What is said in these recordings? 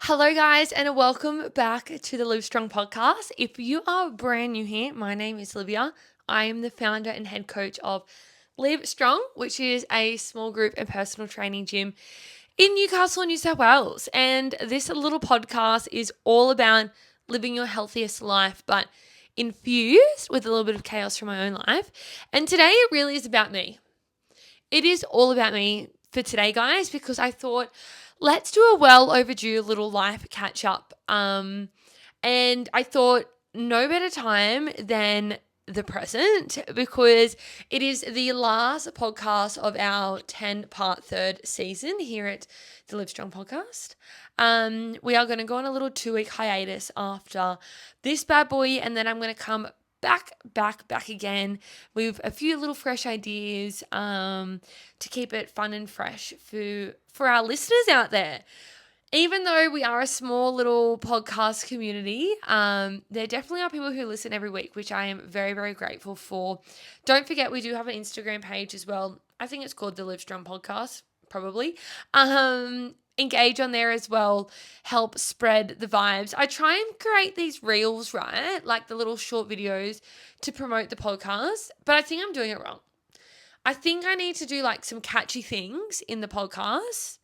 Hello, guys, and welcome back to the Live Strong podcast. If you are brand new here, my name is Livia. I am the founder and head coach of Live Strong, which is a small group and personal training gym in Newcastle, New South Wales. And this little podcast is all about living your healthiest life, but infused with a little bit of chaos from my own life. And today it really is about me. It is all about me for today, guys, because I thought let's do a well overdue little life catch up. And I thought no better time than the present because it is the last podcast of our 10-part third season here at the Live Strong podcast. We are going to go on a little 2-week hiatus after this bad boy, and then I'm going to come back again with a few little fresh ideas to keep it fun and fresh for our listeners out there. Even though we are a small little podcast community, there definitely are people who listen every week, which I am very, very grateful for. Don't forget, we do have an Instagram page as well. I think it's called the Live Strong Podcast, probably. Engage on there as well, help spread the vibes. I try and create these reels, right? Like the little short videos to promote the podcast, but I think I'm doing it wrong. I think I need to do like some catchy things in the podcast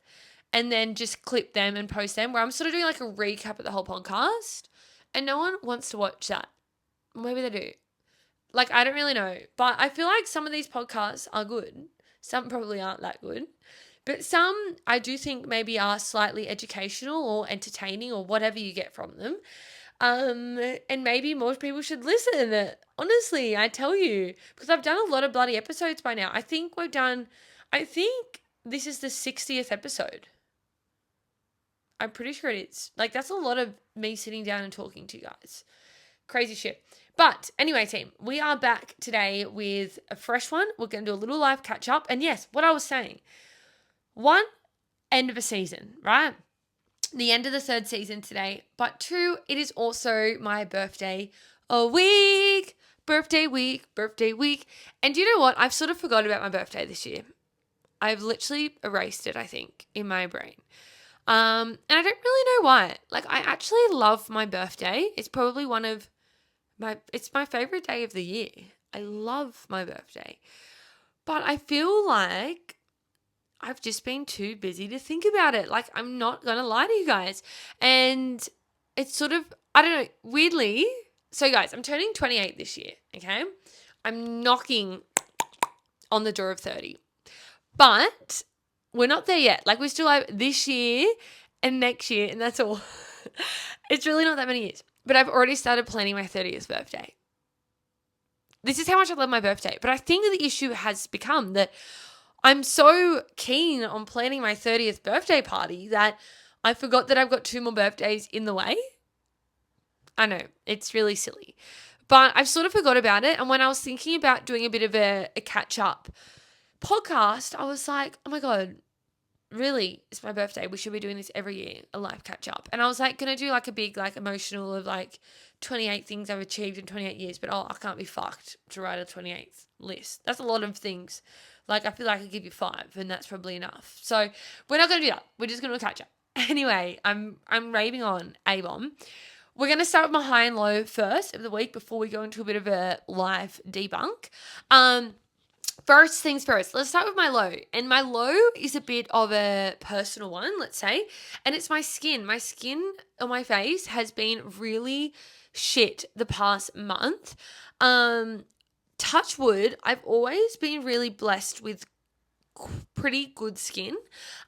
and then just clip them and post them where I'm sort of doing like a recap of the whole podcast and no one wants to watch that. Maybe they do. Like, I don't really know, but I feel like some of these podcasts are good. Some probably aren't that good. But some I do think maybe are slightly educational or entertaining or whatever you get from them. And maybe more people should listen. Honestly, I tell you, because I've done a lot of bloody episodes by now. I think this is the 60th episode. I'm pretty sure it is. Like, that's a lot of me sitting down and talking to you guys. Crazy shit. But anyway, team, we are back today with a fresh one. We're going to do a little live catch up. And yes, what I was saying, one, end of a season, right? The end of the third season today. But two, it is also my birthday week. Birthday week. And do you know what? I've sort of forgot about my birthday this year. I've literally erased it, I think, in my brain. And I don't really know why. Like, I actually love my birthday. It's probably it's my favorite day of the year. I love my birthday. But I feel like I've just been too busy to think about it. Like, I'm not going to lie to you guys. And it's sort of, I don't know, weirdly. So, guys, I'm turning 28 this year, okay? I'm knocking on the door of 30. But we're not there yet. Like, we still have this year and next year, and that's all. It's really not that many years. But I've already started planning my 30th birthday. This is how much I love my birthday. But I think the issue has become that I'm so keen on planning my 30th birthday party that I forgot that I've got 2 more birthdays in the way. I know, it's really silly. But I've sort of forgot about it. And when I was thinking about doing a bit of a catch-up podcast, I was like, oh my God, really, it's my birthday. We should be doing this every year, a live catch up. And I was like, going to do like a big, like emotional of like 28 things I've achieved in 28 years, but I can't be fucked to write a 28th list. That's a lot of things. Like, I feel like I could give you 5 and that's probably enough. So we're not going to do that. We're just going to catch up. Anyway, I'm raving on A-bomb. We're going to start with my high and low first of the week before we go into a bit of a live debunk. First things first, let's start with my low. And my low is a bit of a personal one, let's say. And it's my skin. My skin on my face has been really shit the past month. Touch wood, I've always been really blessed with pretty good skin.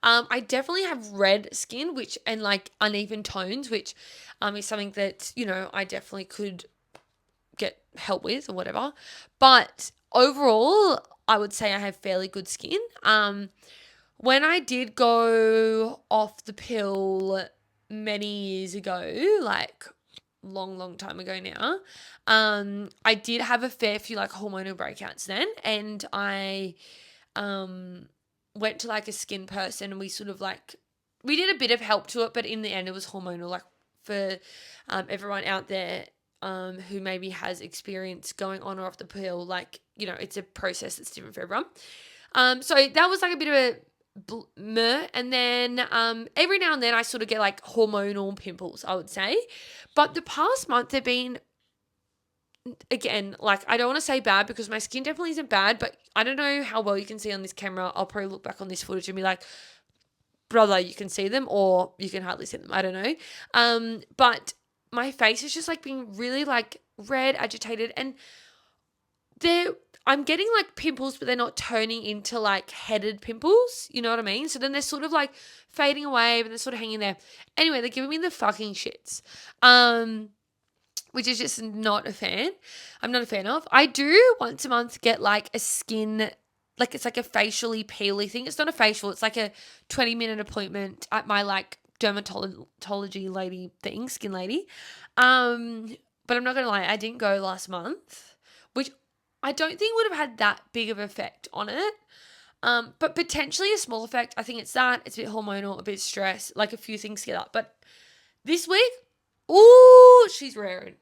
I definitely have red skin, and like uneven tones, which is something that, I definitely could get help with or whatever. But overall, I would say I have fairly good skin. When I did go off the pill many years ago, like long time ago now, I did have a fair few like hormonal breakouts then, and I went to like a skin person and we sort of like, we did a bit of help to it, but in the end it was hormonal. Like for everyone out there who maybe has experience going on or off the pill, like, it's a process that's different for everyone. So that was like a bit of meh. And then every now and then I sort of get like hormonal pimples, I would say. But the past month they've been, again, like, I don't want to say bad because my skin definitely isn't bad, but I don't know how well you can see on this camera. I'll probably look back on this footage and be like, brother, you can see them, or you can hardly see them. I don't know. But my face is just like being really like red, agitated, and I'm getting like pimples, but they're not turning into like headed pimples. You know what I mean? So then they're sort of like fading away, but they're sort of hanging there. Anyway, they're giving me the fucking shits. Which is just not a fan. I'm not a fan of. I do once a month get like a skin, like it's like a facially peely thing. It's not a facial. It's like a 20-minute appointment at my like dermatology lady thing, skin lady. But I'm not going to lie. I didn't go last month, which I don't think would have had that big of an effect on it. But potentially a small effect. I think it's that. It's a bit hormonal, a bit stress, like a few things together. But this week, ooh, she's raring.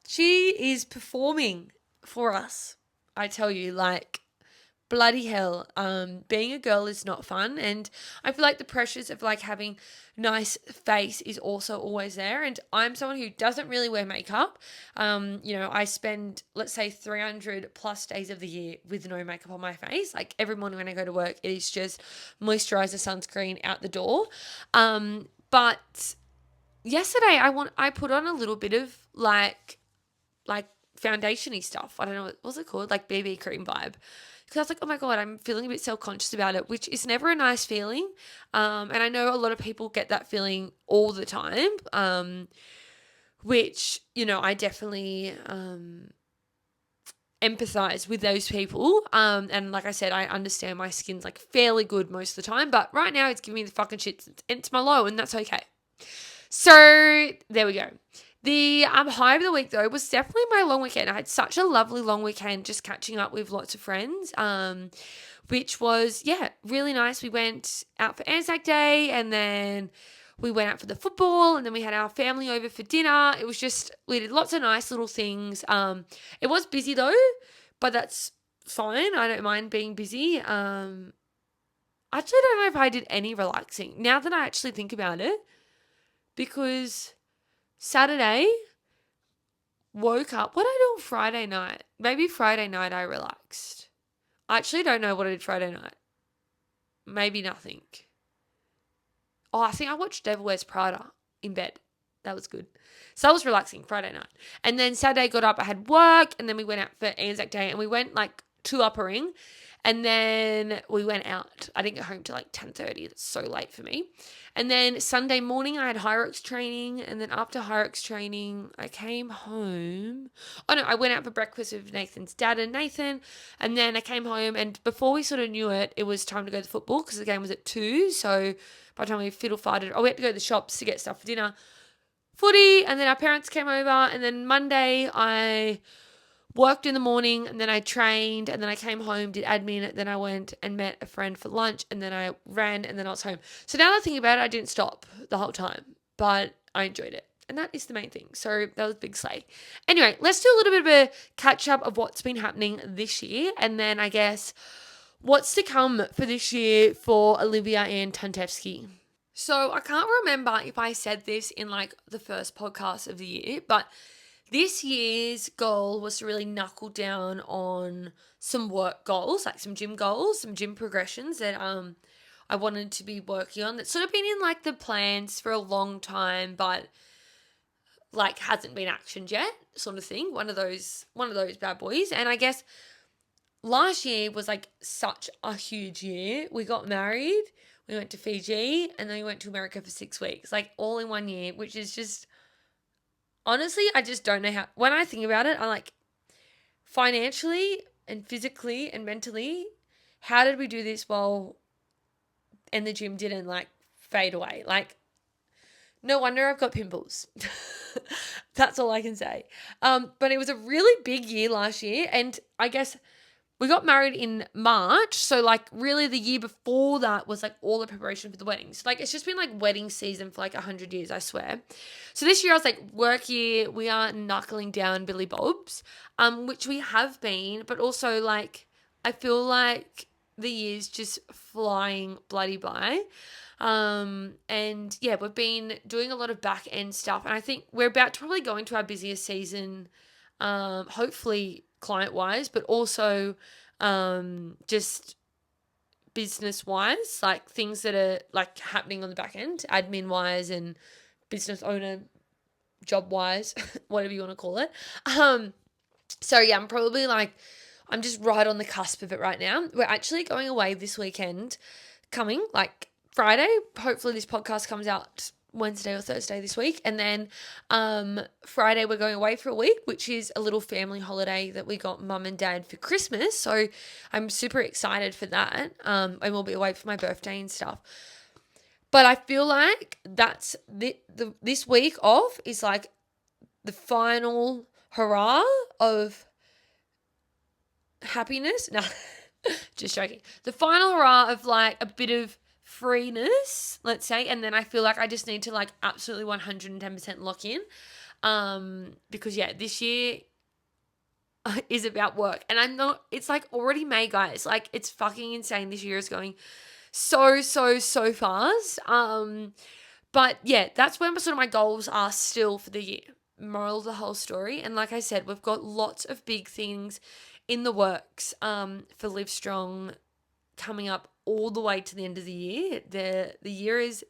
She is performing for us. I tell you, like, bloody hell. Being a girl is not fun. And I feel like the pressures of like having nice face is also always there. And I'm someone who doesn't really wear makeup. I spend, let's say, 300 plus days of the year with no makeup on my face. Like every morning when I go to work, it is just moisturizer, sunscreen out the door. But yesterday I put on a little bit of like foundation-y stuff. I don't know, what was it called? Like BB cream vibe. Because I was like, oh my God, I'm feeling a bit self-conscious about it, which is never a nice feeling. And I know a lot of people get that feeling all the time, which, I definitely empathize with those people. And like I said, I understand my skin's like fairly good most of the time, but right now it's giving me the fucking shit. It's my low, and that's okay. So there we go. The high of the week, though, was definitely my long weekend. I had such a lovely long weekend just catching up with lots of friends, which was, really nice. We went out for Anzac Day, and then we went out for the football, and then we had our family over for dinner. It was just, we did lots of nice little things. It was busy, though, but that's fine. I don't mind being busy. I actually don't know if I did any relaxing, now that I actually think about it, because Saturday, woke up. What did I do on Friday night? Maybe Friday night I relaxed. I actually don't know what I did Friday night. Maybe nothing. Oh, I think I watched Devil Wears Prada in bed. That was good. So I was relaxing Friday night. And then Saturday got up, I had work, and then we went out for Anzac Day, and we went like to Upper Ring. And then we went out. I didn't get home till like 10:30. It's so late for me. And then Sunday morning, I had Hyrox training. And then after Hyrox training, I came home. Oh, no, I went out for breakfast with Nathan's dad and Nathan. And then I came home. And before we sort of knew it, it was time to go to football because the game was at 2. So by the time we fiddle-farted, we had to go to the shops to get stuff for dinner. Footy. And then our parents came over. And then Monday, I worked in the morning, and then I trained, and then I came home, did admin, then I went and met a friend for lunch, and then I ran, and then I was home. So now that I think about it, I didn't stop the whole time, but I enjoyed it. And that is the main thing. So that was a big slay. Anyway, let's do a little bit of a catch up of what's been happening this year, and then I guess what's to come for this year for Olivia Ann Tantevsky. So I can't remember if I said this in like the first podcast of the year, but this year's goal was to really knuckle down on some work goals, like some gym goals, some gym progressions that I wanted to be working on. That's sort of been in like the plans for a long time, but like hasn't been actioned yet, sort of thing. One of those bad boys. And I guess last year was like such a huge year. We got married, we went to Fiji, and then we went to America for 6 weeks, like all in one year, which is just, honestly, I just don't know how, when I think about it, I'm like, financially and physically and mentally, how did we do this and the gym didn't like fade away? Like, no wonder I've got pimples. That's all I can say. But it was a really big year last year, and I guess we got married in March, so like really the year before that was like all the preparation for the weddings. Like it's just been like wedding season for like 100 years, I swear. So this year I was like, work year, we are knuckling down Billy Bob's, which we have been, but also like I feel like the year's just flying bloody by. And yeah, we've been doing a lot of back end stuff, and I think we're about to probably go into our busiest season, hopefully client wise, but also just business wise, like things that are like happening on the back end, admin wise and business owner job wise, whatever you want to call it. So yeah, I'm just right on the cusp of it right now. We're actually going away this weekend, coming like Friday. Hopefully this podcast comes out Wednesday or Thursday this week. And then Friday we're going away for a week, which is a little family holiday that we got mum and dad for Christmas. So I'm super excited for that. And we'll be away for my birthday and stuff. But I feel like that's this week off is like the final hurrah of happiness. No, just joking. The final hurrah of like a bit of freeness, let's say. And then I feel like I just need to like absolutely 110% lock in. Because yeah, this year is about work. And it's like already May, guys. Like it's fucking insane. This year is going so fast. But yeah, that's where sort of my goals are still for the year. Moral of the whole story. And like I said, we've got lots of big things in the works for Live Strong coming up all the way to the end of the year. The year is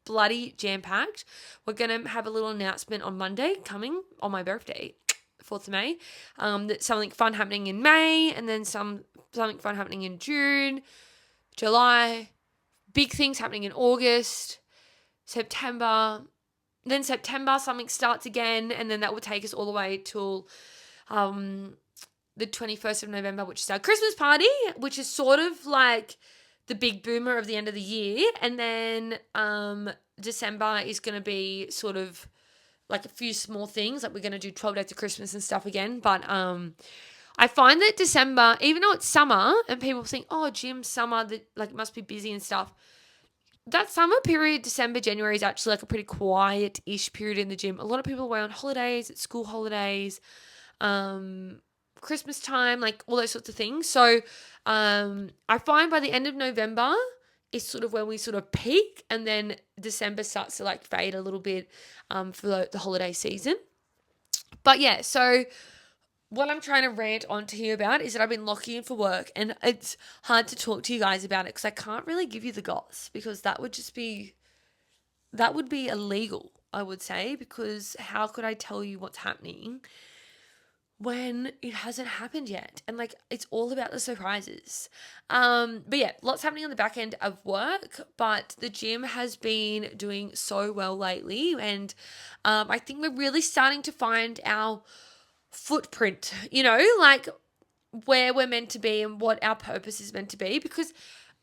bloody jam-packed. We're going to have a little announcement on Monday coming on my birthday, 4th of May. That's something fun happening in May, and then something fun happening in June, July, big things happening in August, September. Then September, something starts again, and then that will take us all the way till the 21st of November, which is our Christmas party, which is sort of like the big boomer of the end of the year. And then December is going to be sort of like a few small things. Like we're going to do 12 days of Christmas and stuff again. But I find that December, even though it's summer and people think, oh, gym, summer, that like it must be busy and stuff. That summer period, December, January, is actually like a pretty quiet-ish period in the gym. A lot of people are away on holidays, it's school holidays, Christmas time, like all those sorts of things. So I find by the end of November is sort of when we sort of peak, and then December starts to like fade a little bit for the holiday season. But yeah, so what I'm trying to rant on to you about is that I've been locking in for work, and it's hard to talk to you guys about it because I can't really give you the goss, because that would be illegal, I would say, because how could I tell you what's happening when it hasn't happened yet? And like, it's all about the surprises. But yeah, lots happening on the back end of work, but the gym has been doing so well lately. And I think we're really starting to find our footprint, like where we're meant to be and what our purpose is meant to be. Because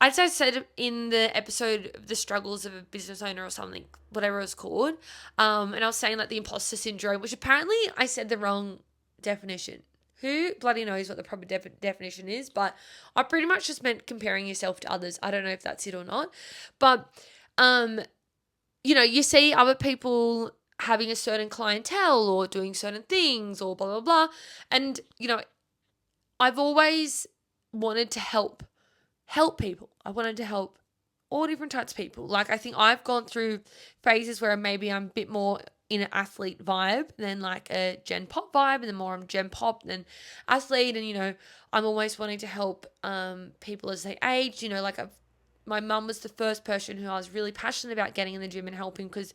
as I said in the episode, The Struggles of a Business Owner or something, whatever it was called, and I was saying like the imposter syndrome, which apparently I said the wrong definition. Who bloody knows what the proper definition is, but I pretty much just meant comparing yourself to others. I don't know if that's it or not. But, you see other people having a certain clientele or doing certain things or blah, blah, blah. And, I've always wanted to help people. I wanted to help all different types of people. Like, I think I've gone through phases where maybe I'm a bit more in an athlete vibe than like a Gen Pop vibe, and then more I'm Gen Pop than athlete. And, I'm always wanting to help people as they age. My mum was the first person who I was really passionate about getting in the gym and helping, because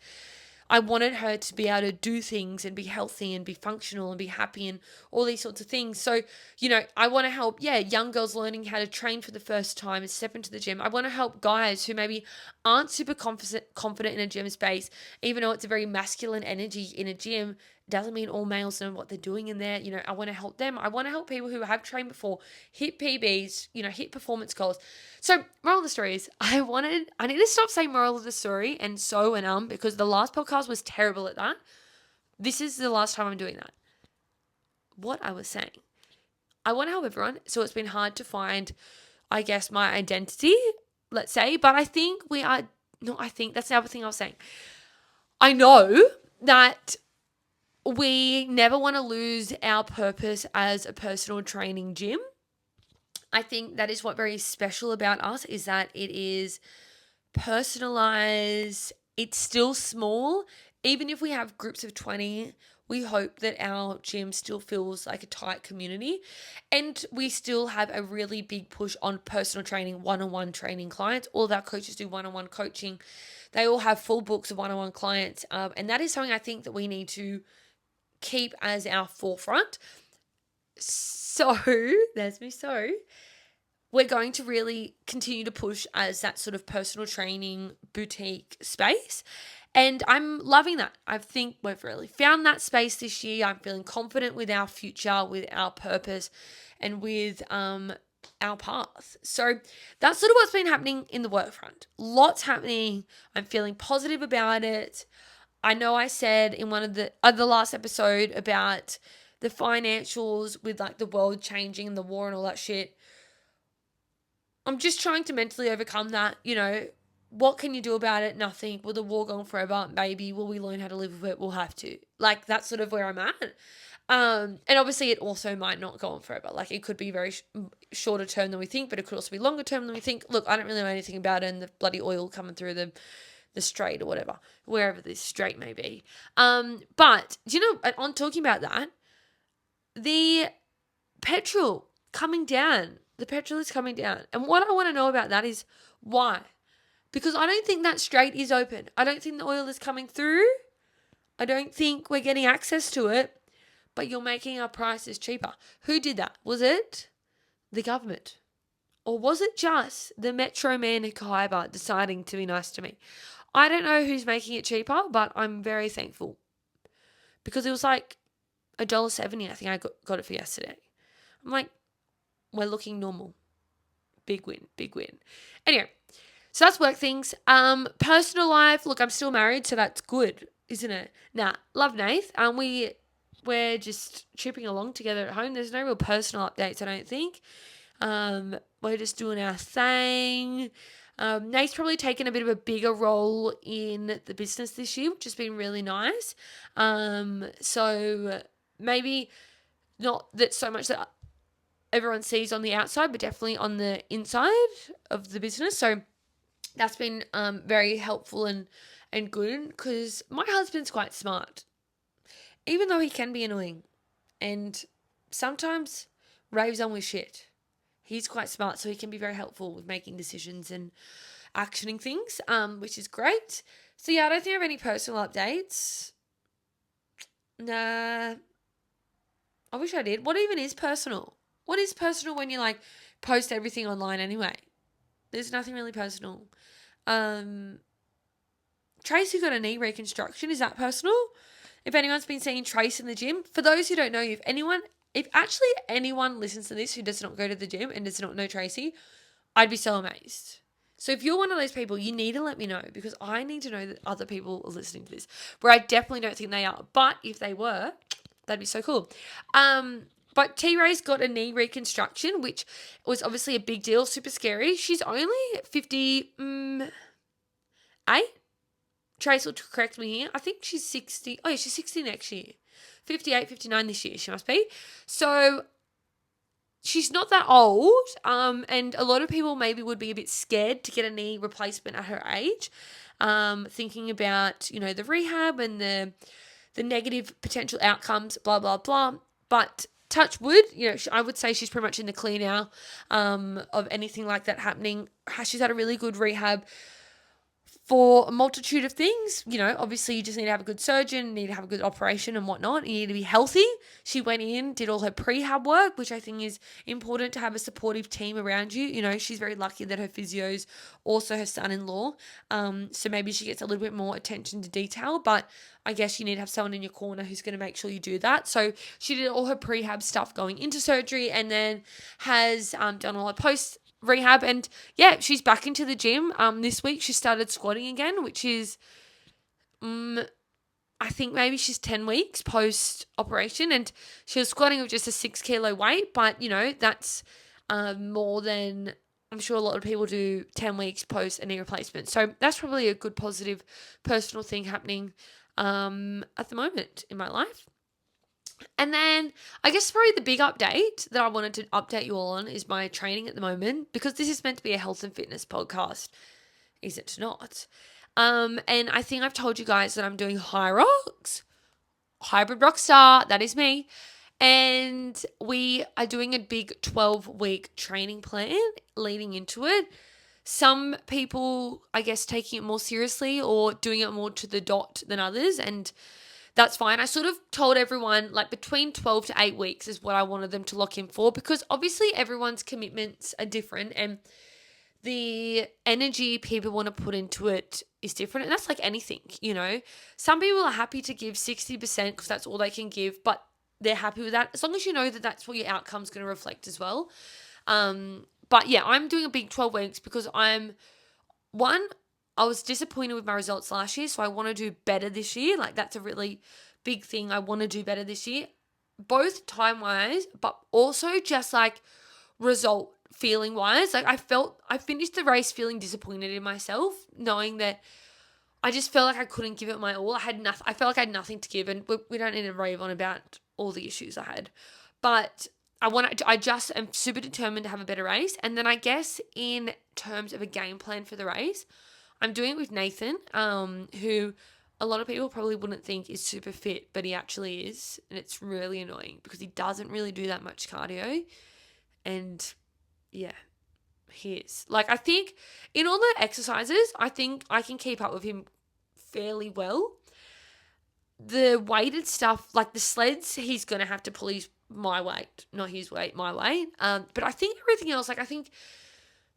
I wanted her to be able to do things and be healthy and be functional and be happy and all these sorts of things. So, I want to help, young girls learning how to train for the first time and step into the gym. I want to help guys who maybe aren't super confident in a gym space, even though it's a very masculine energy in a gym. Doesn't mean all males know what they're doing in there. I want to help them. I want to help people who have trained before, hit PBs, hit performance goals. So moral of the story is I need to stop saying moral of the story and so and because the last podcast was terrible at that. This is the last time I'm doing that. What I was saying, I want to help everyone. So it's been hard to find, I guess, my identity, let's say. But I think that's the other thing I was saying. I know that we never want to lose our purpose as a personal training gym. I think that is what very special about us, is that it is personalized. It's still small. Even if we have groups of 20, we hope that our gym still feels like a tight community. And we still have a really big push on personal training, one-on-one training clients. All of our coaches do one-on-one coaching. They all have full books of one-on-one clients. And that is something I think that we need to keep as our forefront. So, there's me so. We're going to really continue to push as that sort of personal training boutique space. And I'm loving that. I think we've really found that space this year. I'm feeling confident with our future, with our purpose, and with our path. So that's sort of what's been happening in the work front. Lots happening. I'm feeling positive about it. I know I said in one of the last episode about the financials with like the world changing and the war and all that shit. I'm just trying to mentally overcome that. What can you do about it? Nothing. Will the war go on forever? Maybe. Will we learn how to live with it? We'll have to. Like, that's sort of where I'm at. And obviously it also might not go on forever. Like, it could be very shorter term than we think, but it could also be longer term than we think. Look, I don't really know anything about it, and the bloody oil coming through the strait or whatever, wherever this strait may be. But, on talking about that, the petrol coming down. The petrol is coming down. And what I want to know about that is why. Because I don't think that strait is open. I don't think the oil is coming through. I don't think we're getting access to it. But you're making our prices cheaper. Who did that? Was it the government? Or was it just the Metro Man in Khyber deciding to be nice to me? I don't know who's making it cheaper, but I'm very thankful. Because it was like $1.70, I think I got it for yesterday. I'm like, we're looking normal. Big win, big win. Anyway, so that's work things. Personal life, look, I'm still married, so that's good, isn't it? Love Nath. We're just chipping along together at home. There's no real personal updates, I don't think. We're just doing our thing. Nate's probably taken a bit of a bigger role in the business this year, which has been really nice. So maybe not that so much that everyone sees on the outside, but definitely on the inside of the business. So that's been very helpful and good, because my husband's quite smart, even though he can be annoying and sometimes raves on with shit. He's quite smart, so he can be very helpful with making decisions and actioning things, which is great. So yeah, I don't think I have any personal updates. Nah, I wish I did. What even is personal? What is personal when you like post everything online anyway? There's nothing really personal. Tracy got a knee reconstruction. Is that personal? If anyone's been seeing Trace in the gym, for those who don't know, if actually anyone listens to this who does not go to the gym and does not know Tracy, I'd be so amazed. So if you're one of those people, you need to let me know, because I need to know that other people are listening to this, where I definitely don't think they are. But if they were, that'd be so cool. But T-Ray's got a knee reconstruction, which was obviously a big deal, super scary. She's only 58. Trace will correct me here. I think she's 60. Oh, yeah, she's 60 next year. 58, 59 this year she must be. So she's not that old. And a lot of people maybe would be a bit scared to get a knee replacement at her age. Thinking about, the rehab and the negative potential outcomes, blah, blah, blah. But touch wood, I would say she's pretty much in the clear now of anything like that happening. She's had a really good rehab for a multitude of things. Obviously you just need to have a good surgeon, need to have a good operation and whatnot. You need to be healthy. She went in, did all her prehab work, which I think is important to have a supportive team around you. She's very lucky that her physio's also her son-in-law. So maybe she gets a little bit more attention to detail, but I guess you need to have someone in your corner who's going to make sure you do that. So she did all her prehab stuff going into surgery, and then has done all her post rehab, and yeah, she's back into the gym. This week she started squatting again, which is I think maybe she's 10 weeks post operation, and she was squatting with just a 6 kilo weight, but that's more than I'm sure a lot of people do 10 weeks post a knee replacement. So that's probably a good positive personal thing happening at the moment in my life. And then I guess probably the big update that I wanted to update you all on is my training at the moment, because this is meant to be a health and fitness podcast, is it not? And I think I've told you guys that I'm doing Hyrox, Hybrid Rockstar, that is me. And we are doing a big 12-week training plan leading into it. Some people, I guess, taking it more seriously or doing it more to the dot than others. And that's fine. I sort of told everyone like between 12 to 8 weeks is what I wanted them to lock in for, because obviously everyone's commitments are different and the energy people want to put into it is different. And that's like anything, you know. Some people are happy to give 60% because that's all they can give, but they're happy with that as long as you know that that's what your outcome's going to reflect as well. But yeah, I'm doing a big 12 weeks because I was disappointed with my results last year, so I want to do better this year. Like, that's a really big thing. I want to do better this year, both time-wise, but also just like result feeling-wise. Like, I finished the race feeling disappointed in myself, knowing that I just felt like I couldn't give it my all. I felt like I had nothing to give, and we don't need to rave on about all the issues I had. But I just am super determined to have a better race. And then I guess in terms of a game plan for the race, I'm doing it with Nathan, who a lot of people probably wouldn't think is super fit, but he actually is. And it's really annoying because he doesn't really do that much cardio. And yeah, he is. Like, I think in all the exercises, I think I can keep up with him fairly well. The weighted stuff, like the sleds, he's going to have to pull my weight, not his weight, my weight. But I think everything else, like I think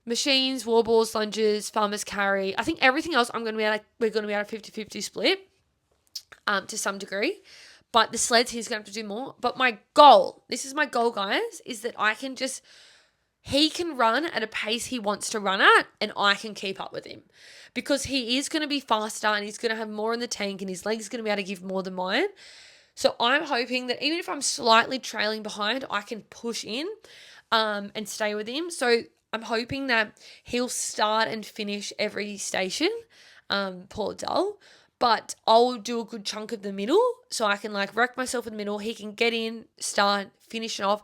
machines, wall balls, lunges, farmer's carry, I think everything else we're going to be at a 50-50 split to some degree. But the sleds, he's going to have to do more. But this is my goal, guys, is that he can run at a pace he wants to run at and I can keep up with him, because he is going to be faster and he's going to have more in the tank and his legs are going to be able to give more than mine. So I'm hoping that even if I'm slightly trailing behind, I can push in and stay with him. So I'm hoping that he'll start and finish every station, poor Dull. But I'll do a good chunk of the middle so I can like wreck myself in the middle. He can get in, start, finish it off.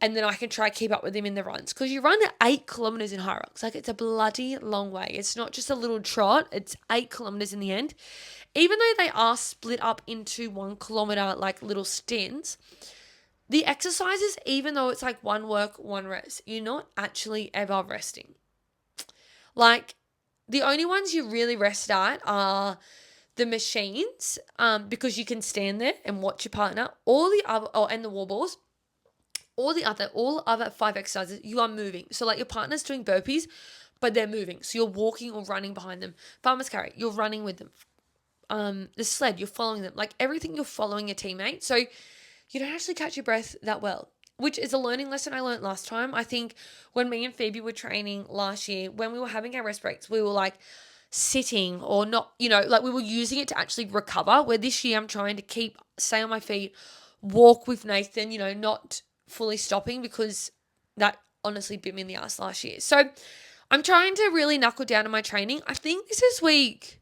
And then I can try to keep up with him in the runs. Because you run 8 kilometers in Hyrox. Like, it's a bloody long way. It's not just a little trot. It's 8 kilometers in the end. Even though they are split up into 1 kilometer, like, little stints, the exercises, even though it's like one work, one rest, you're not actually ever resting. Like, the only ones you really rest at are the machines, because you can stand there and watch your partner. And the wall balls. All other 5 exercises, you are moving. So like your partner's doing burpees, but they're moving. So you're walking or running behind them. Farmer's carry, you're running with them. The sled, you're following them. Like everything, you're following your teammate. So you don't actually catch your breath that well, which is a learning lesson I learned last time. I think when me and Phoebe were training last year, when we were having our rest breaks, we were like sitting or not, like we were using it to actually recover. Where this year I'm trying to stay on my feet, walk with Nathan, not fully stopping, because that honestly bit me in the ass last year. So I'm trying to really knuckle down on my training. I think this is week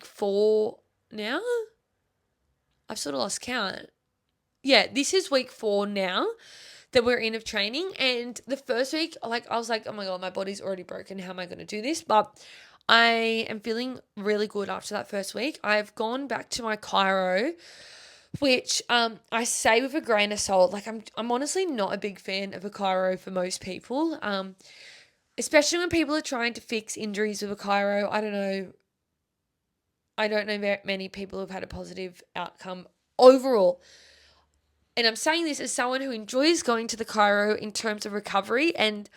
4 now? I've sort of lost count. Yeah, this is week 4 now that we're in of training. And the first week, like I was like, oh my God, my body's already broken. How am I going to do this? But I am feeling really good after that first week. I've gone back to my chiro, which I say with a grain of salt. Like I'm honestly not a big fan of a chiro for most people, especially when people are trying to fix injuries with a chiro. I don't know very many people who've had a positive outcome overall. And I'm saying this as someone who enjoys going to the chiro in terms of recovery and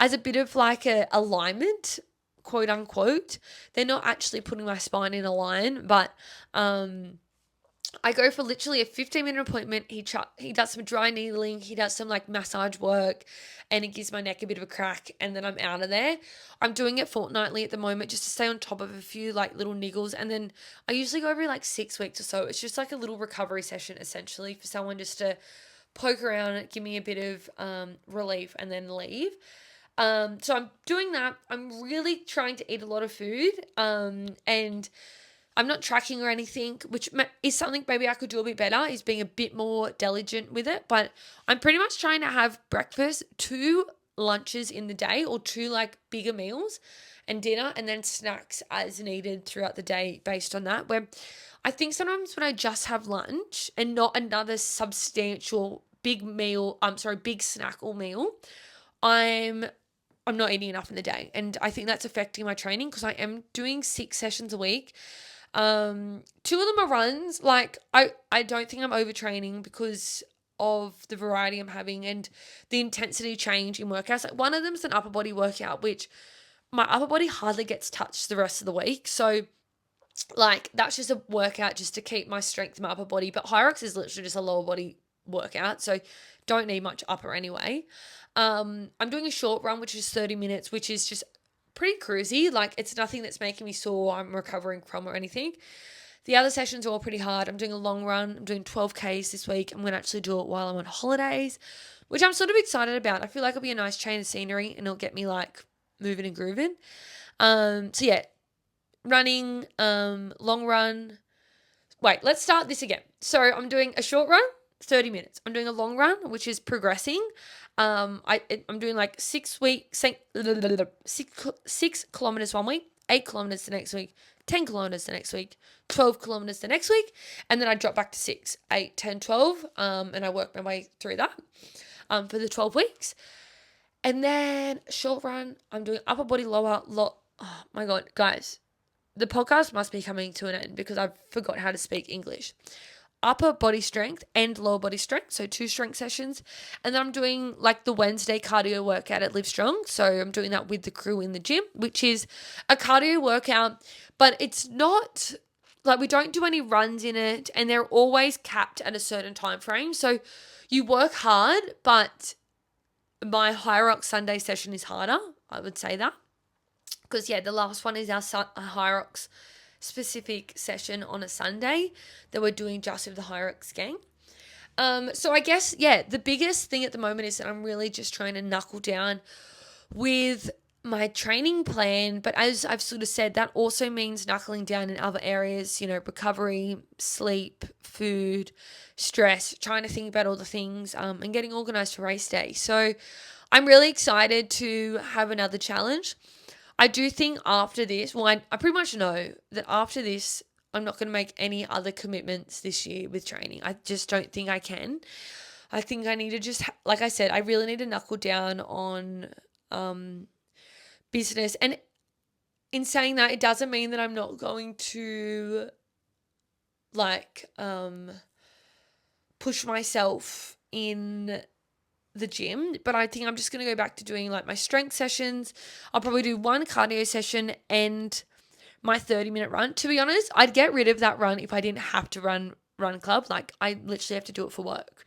as a bit of like a alignment, quote unquote. They're not actually putting my spine in a line, but I go for literally a 15-minute appointment. He does some dry needling. He does some like massage work and he gives my neck a bit of a crack and then I'm out of there. I'm doing it fortnightly at the moment just to stay on top of a few like little niggles. And then I usually go every like 6 weeks or so. It's just like a little recovery session essentially for someone just to poke around and give me a bit of relief and then leave. So I'm doing that. I'm really trying to eat a lot of food and I'm not tracking or anything, which is something maybe I could do a bit better, is being a bit more diligent with it. But I'm pretty much trying to have breakfast, 2 lunches in the day, or 2 like bigger meals and dinner, and then snacks as needed throughout the day based on that. Where I think sometimes when I just have lunch and not another substantial big meal, big snack or meal, I'm not eating enough in the day. And I think that's affecting my training because I am doing 6 sessions a week. 2 of them are runs. Like I don't think I'm overtraining because of the variety I'm having and the intensity change in workouts. Like one of them's an upper body workout, which my upper body hardly gets touched the rest of the week. So like that's just a workout just to keep my strength in my upper body. But Hyrox is literally just a lower body workout. So don't need much upper anyway. I'm doing a short run, which is 30 minutes, which is just pretty cruisy. Like it's nothing that's making me sore, I'm recovering from or anything. The other sessions are all pretty hard. I'm doing a long run. I'm doing 12Ks this week. I'm going to actually do it while I'm on holidays, which I'm sort of excited about. I feel like it'll be a nice change of scenery and it'll get me like moving and grooving. So yeah, running, long run. Wait, let's start this again. So I'm doing a short run, 30 minutes. I'm doing a long run, which is progressing. I'm doing like 6 kilometers one week, 8 kilometers the next week, 10 kilometers the next week, 12 kilometers the next week, and then I drop back to 6, 8, 10, 12, and I work my way through that for the 12 weeks. And then short run, I'm doing upper body, lower. Oh my God, guys, the podcast must be coming to an end because I forgot how to speak English. Upper body strength and lower body strength, so 2 strength sessions. And then I'm doing like the Wednesday cardio workout at Livestrong. So I'm doing that with the crew in the gym, which is a cardio workout, but it's not like we don't do any runs in it and they're always capped at a certain time frame. So you work hard, but my Hyrox Sunday session is harder. I would say that. Because yeah, the last one is our Hyrox specific session on a Sunday that we're doing just with the Hyrox gang. So I guess, yeah, the biggest thing at the moment is that I'm really just trying to knuckle down with my training plan. But as I've sort of said, that also means knuckling down in other areas, recovery, sleep, food, stress, trying to think about all the things, and getting organized for race day. So I'm really excited to have another challenge. I do think after this, I pretty much know that after this, I'm not going to make any other commitments this year with training. I just don't think I can. I think I need to just, like I said, I really need to knuckle down on business. And in saying that, it doesn't mean that I'm not going to push myself in the gym, but I think I'm just going to go back to doing like my strength sessions. I'll probably do 1 cardio session and my 30-minute run. To be honest, I'd get rid of that run if I didn't have to run club. Like I literally have to do it for work.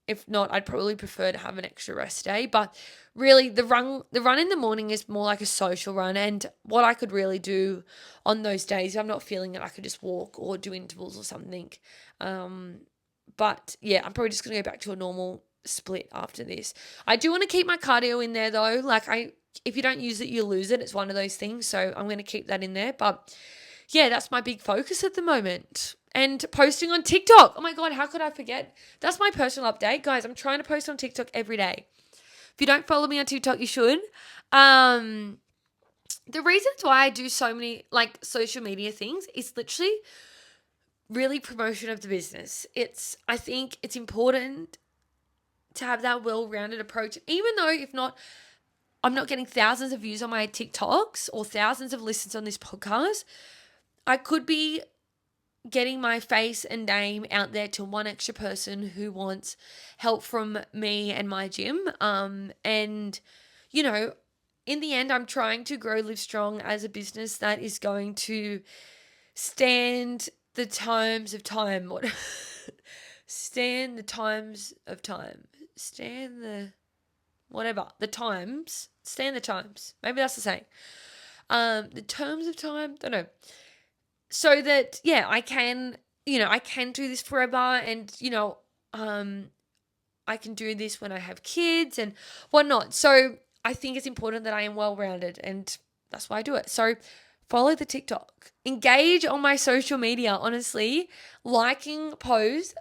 If not, I'd probably prefer to have an extra rest day. But really the run in the morning is more like a social run, and what I could really do on those days, if I'm not feeling it, I could just walk or do intervals or something. But yeah, I'm probably just going to go back to a normal split after this. I do want to keep my cardio in there though. If you don't use it, you lose it. It's one of those things. So I'm going to keep that in there. But yeah, that's my big focus at the moment. And posting on TikTok. Oh my God, how could I forget? That's my personal update. Guys, I'm trying to post on TikTok every day. If you don't follow me on TikTok, you should. The reasons why I do so many social media things is literally really promotion of the business. I think it's important to have that well-rounded approach, even though I'm not getting thousands of views on my TikToks or thousands of listens on this podcast, I could be getting my face and name out there to one extra person who wants help from me and my gym. And, in the end, I'm trying to grow Livestrong as a business that is going to stand the times of time. Stand the times of time. Stand the times. Maybe that's the saying. The terms of time, don't know. So that, yeah, I can do this forever, and, I can do this when I have kids and whatnot. So I think it's important that I am well-rounded, and that's why I do it. So follow the TikTok, engage on my social media. Honestly, liking posts.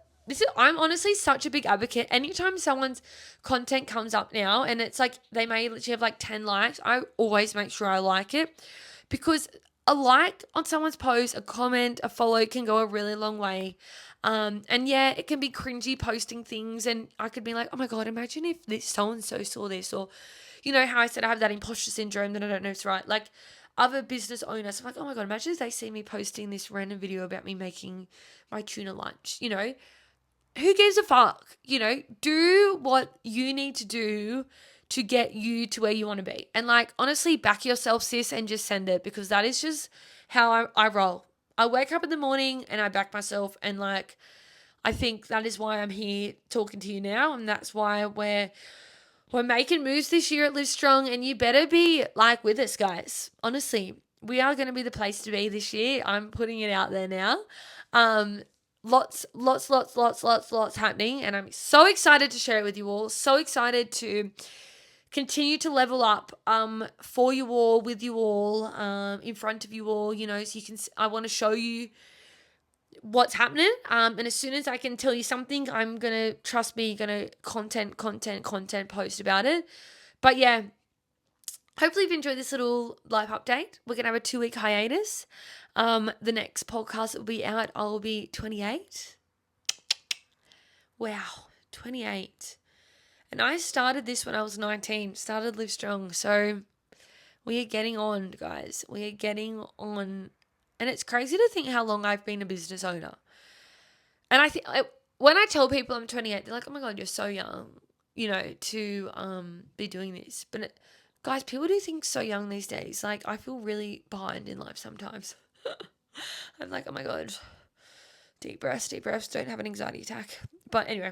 I'm honestly such a big advocate. Anytime someone's content comes up now and it's like they may literally have like 10 likes, I always make sure I like it, because a like on someone's post, a comment, a follow can go a really long way. And yeah, it can be cringy posting things, and I could be like, oh my God, imagine if this so and so saw this, or you know how I said I have that imposter syndrome that I don't know if it's right. Like other business owners, I'm like, oh my God, imagine if they see me posting this random video about me making my tuna lunch, you know? Who gives a fuck? You know, do what you need to do to get you to where you want to be. And like, honestly, back yourself, sis, and just send it, because that is just how I roll. I wake up in the morning and I back myself, and like, I think that is why I'm here talking to you now. And that's why we're making moves this year at Live Strong, and you better be like with us, guys. Honestly, we are going to be the place to be this year. I'm putting it out there now. Lots happening, and I'm so excited to share it with you all. So excited to continue to level up for you all, with you all, in front of you all, you know, so you can, I want to show you what's happening. And as soon as I can tell you something, I'm going to, trust me, going to content post about it. But yeah, hopefully you've enjoyed this little live update. We're going to have a 2-week hiatus. The next podcast that will be out, I'll be 28. Wow, 28. And I started this when I was 19, started Live Strong. So we are getting on, guys. We are getting on. And it's crazy to think how long I've been a business owner. And I think when I tell people I'm 28, they're like, oh my God, you're so young, you know, to be doing this. But guys, people do think so young these days. Like, I feel really behind in life sometimes. I'm like, oh my God, deep breaths, don't have an anxiety attack. But anyway,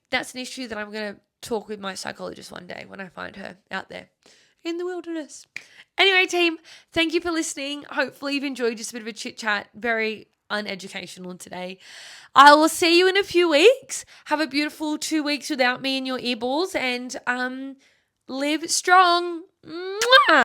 that's an issue that I'm going to talk with my psychologist one day when I find her out there in the wilderness. Anyway, team, thank you for listening. Hopefully you've enjoyed just a bit of a chit chat. Very uneducational today. I will see you in a few weeks. Have a beautiful 2 weeks without me in your earballs, and live strong. Mwah!